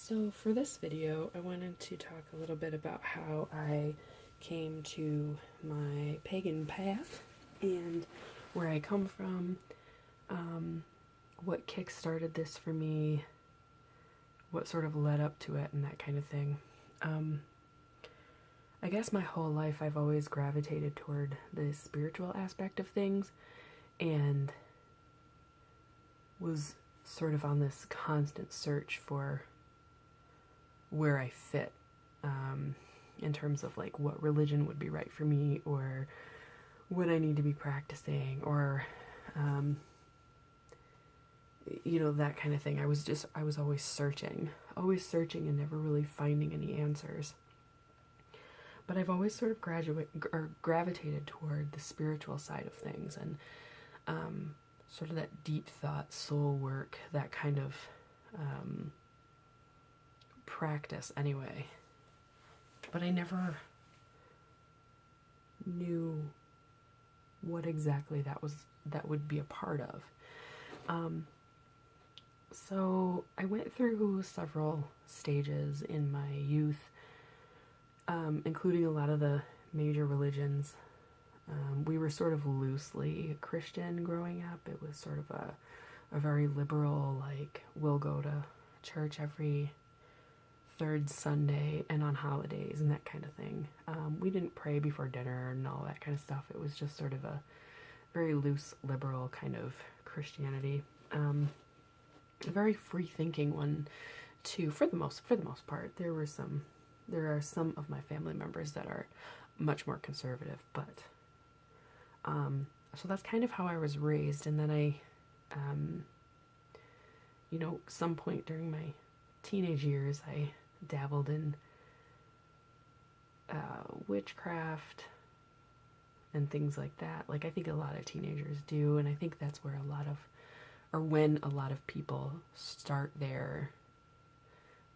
So for this video, I wanted to talk a little bit about how I came to my pagan path and where I come from, what kick-started this for me, what sort of led up to it, and that kind of thing. I guess my whole life I've always gravitated toward the spiritual aspect of things and was sort of on this constant search for where I fit, in terms of like what religion would be right for me or what I need to be practicing or that kind of thing. I was always searching and never really finding any answers. But I've always sort of gravitated toward the spiritual side of things and sort of that deep thought, soul work, that kind of practice anyway. But I never knew what exactly that would be a part of. So I went through several stages in my youth, including a lot of the major religions. We were sort of loosely Christian growing up. It was sort of a very liberal, like, we'll go to church every third Sunday and on holidays and that kind of thing. We didn't pray before dinner and all that kind of stuff. It was just sort of a very loose, liberal kind of Christianity. A very free-thinking one, too, for the most part. There are some of my family members that are much more conservative, but so that's kind of how I was raised. And then I, some point during my teenage years, I dabbled in witchcraft and things like that. Like, I think a lot of teenagers do, and I think that's where when a lot of people start their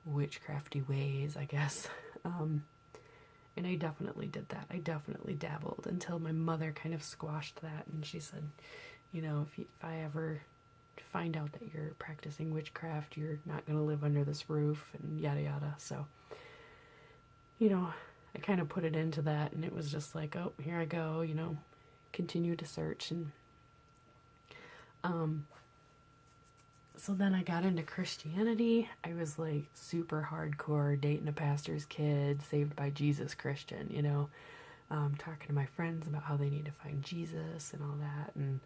witchcrafty ways, I guess. And I definitely did that. I definitely dabbled until my mother kind of squashed that, and she said, if I ever find out that you're practicing witchcraft, you're not going to live under this roof, and yada yada. So, I kind of put it into that, and it was just like, oh, here I go, continue to search. And so then I got into Christianity. I was like super hardcore, dating a pastor's kid, saved by Jesus Christian, talking to my friends about how they need to find Jesus and all that. And,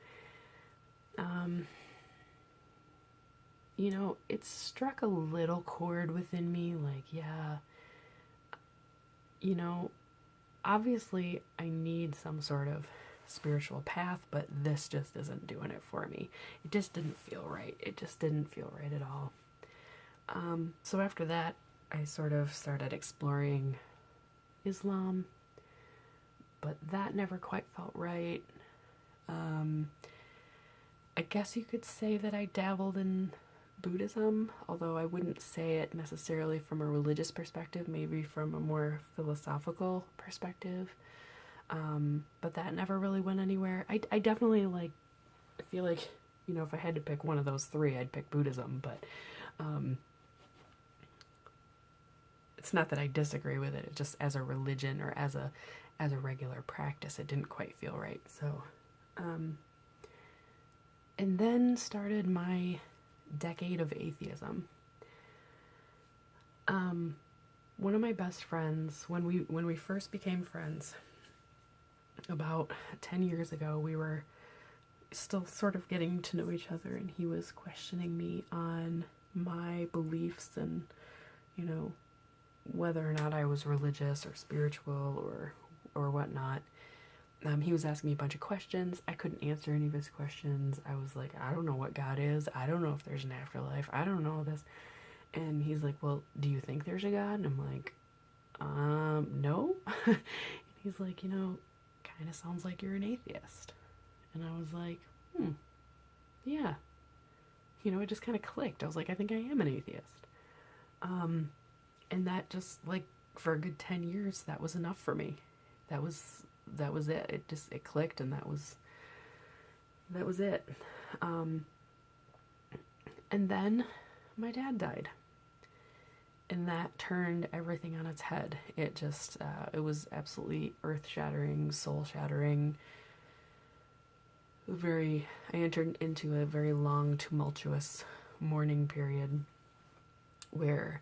it struck a little chord within me, like, yeah, obviously I need some sort of spiritual path, but this just isn't doing it for me. It just didn't feel right. It just didn't feel right at all. So after that, I sort of started exploring Islam, but that never quite felt right. I guess you could say that I dabbled in Buddhism, although I wouldn't say it necessarily from a religious perspective, maybe from a more philosophical perspective. But that never really went anywhere. I definitely I feel like, if I had to pick one of those three, I'd pick Buddhism, but, it's not that I disagree with it. It's just as a religion or as a regular practice, it didn't quite feel right. So, and then started my decade of atheism. One of my best friends, when we first became friends, about 10 years ago, we were still sort of getting to know each other, and he was questioning me on my beliefs and, whether or not I was religious or spiritual or whatnot. He was asking me a bunch of questions. I couldn't answer any of his questions. I was like, I don't know what God is. I don't know if there's an afterlife. I don't know this. And he's like, well, do you think there's a God? And I'm like, no. And he's like, kind of sounds like you're an atheist. And I was like, yeah. It just kind of clicked. I was like, I think I am an atheist. And that just, for a good 10 years, that was enough for me. That was it. It clicked, and that was it. And then my dad died. And that turned everything on its head. It just, it was absolutely earth-shattering, soul-shattering. I entered into a very long, tumultuous mourning period where,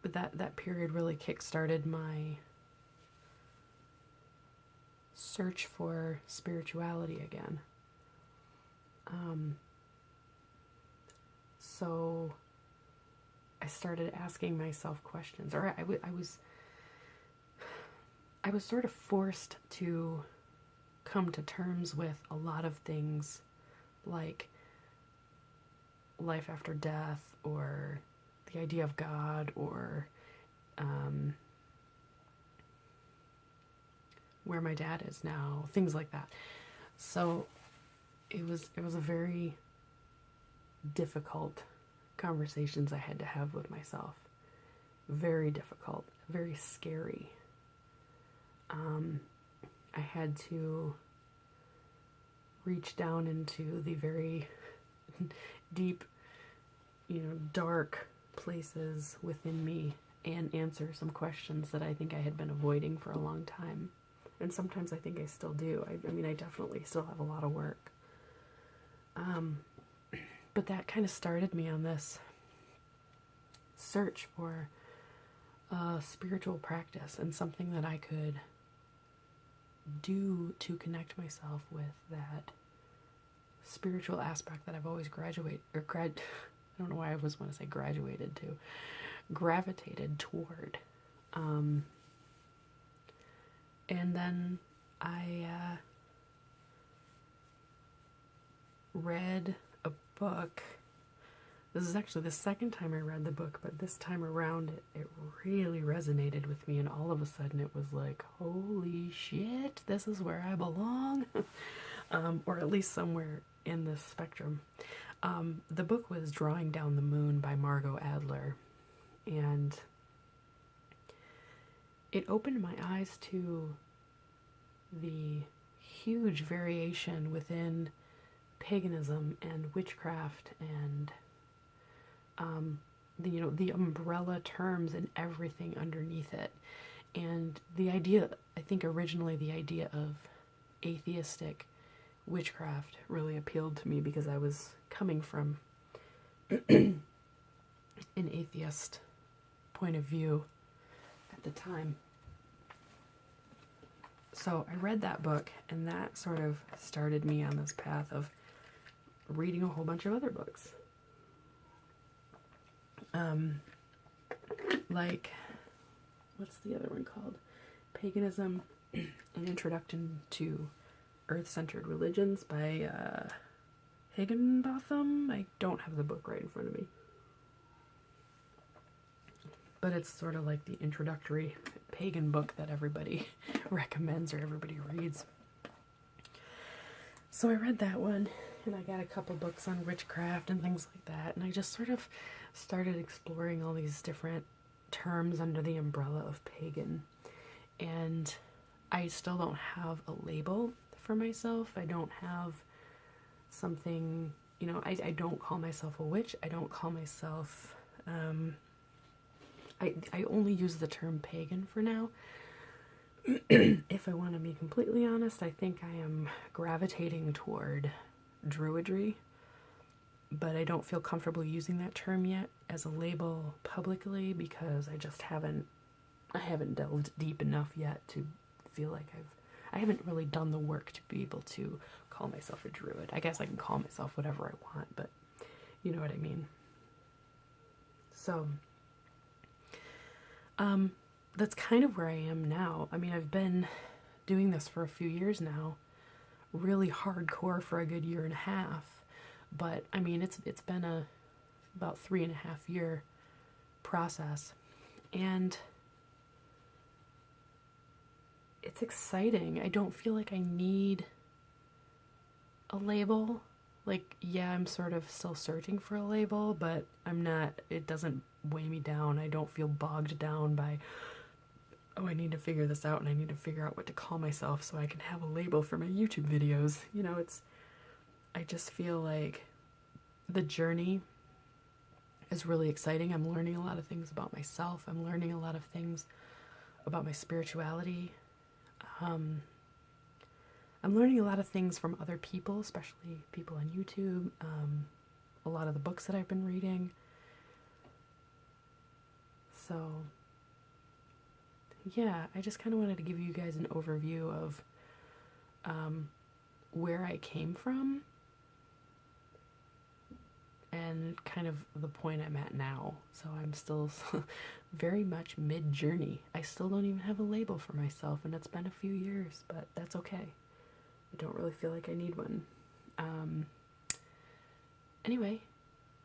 that period really kick-started my search for spirituality again. So I started asking myself questions, or I was sort of forced to come to terms with a lot of things like life after death, or the idea of God, or where my dad is now, things like that. So it was a very difficult conversations I had to have with myself. Very difficult, very scary. I had to reach down into the very deep, dark places within me and answer some questions that I think I had been avoiding for a long time. And sometimes I think I still do. I mean, I definitely still have a lot of work. But that kind of started me on this search for a spiritual practice and something that I could do to connect myself with that spiritual aspect that I've always I don't know why I always want to say gravitated toward. And then I read a book. This is actually the second time I read the book, but this time around it really resonated with me, and all of a sudden it was like, holy shit, this is where I belong. Or at least somewhere in this spectrum. The book was Drawing Down the Moon by Margot Adler, and it opened my eyes to the huge variation within paganism and witchcraft and the umbrella terms and everything underneath it. And the idea, I think originally the idea of atheistic witchcraft really appealed to me because I was coming from an atheist point of view at the time. So I read that book, and that sort of started me on this path of reading a whole bunch of other books. Like, what's the other one called? Paganism, An Introduction to Earth-Centered Religions by Higginbotham. I don't have the book right in front of me. But it's sort of like the introductory pagan book that everybody recommends or everybody reads. So I read that one, and I got a couple books on witchcraft and things like that, and I just sort of started exploring all these different terms under the umbrella of pagan. And I still don't have a label for myself. I don't have something, I don't call myself a witch. I don't call myself, I only use the term pagan for now. If I want to be completely honest, I think I am gravitating toward druidry, but I don't feel comfortable using that term yet as a label publicly because I haven't delved deep enough yet to feel like I haven't really done the work to be able to call myself a druid. I guess I can call myself whatever I want, but you know what I mean. So, that's kind of where I am now. I mean, I've been doing this for a few years now, really hardcore for a good year and a half, but I mean, it's been about 3.5 year process, and it's exciting. I don't feel like I need a label. Like, yeah, I'm sort of still searching for a label, but it doesn't weigh me down. I don't feel bogged down by, oh, I need to figure this out and I need to figure out what to call myself so I can have a label for my YouTube videos. I just feel like the journey is really exciting. I'm learning a lot of things about myself. I'm learning a lot of things about my spirituality. I'm learning a lot of things from other people, especially people on YouTube, a lot of the books that I've been reading. So, yeah, I just kind of wanted to give you guys an overview of where I came from and kind of the point I'm at now. So I'm still very much mid-journey. I still don't even have a label for myself, and it's been a few years, but that's okay. I don't really feel like I need one. Anyway,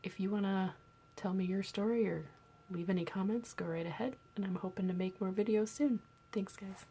if you want to tell me your story or leave any comments, go right ahead, and I'm hoping to make more videos soon. Thanks, guys.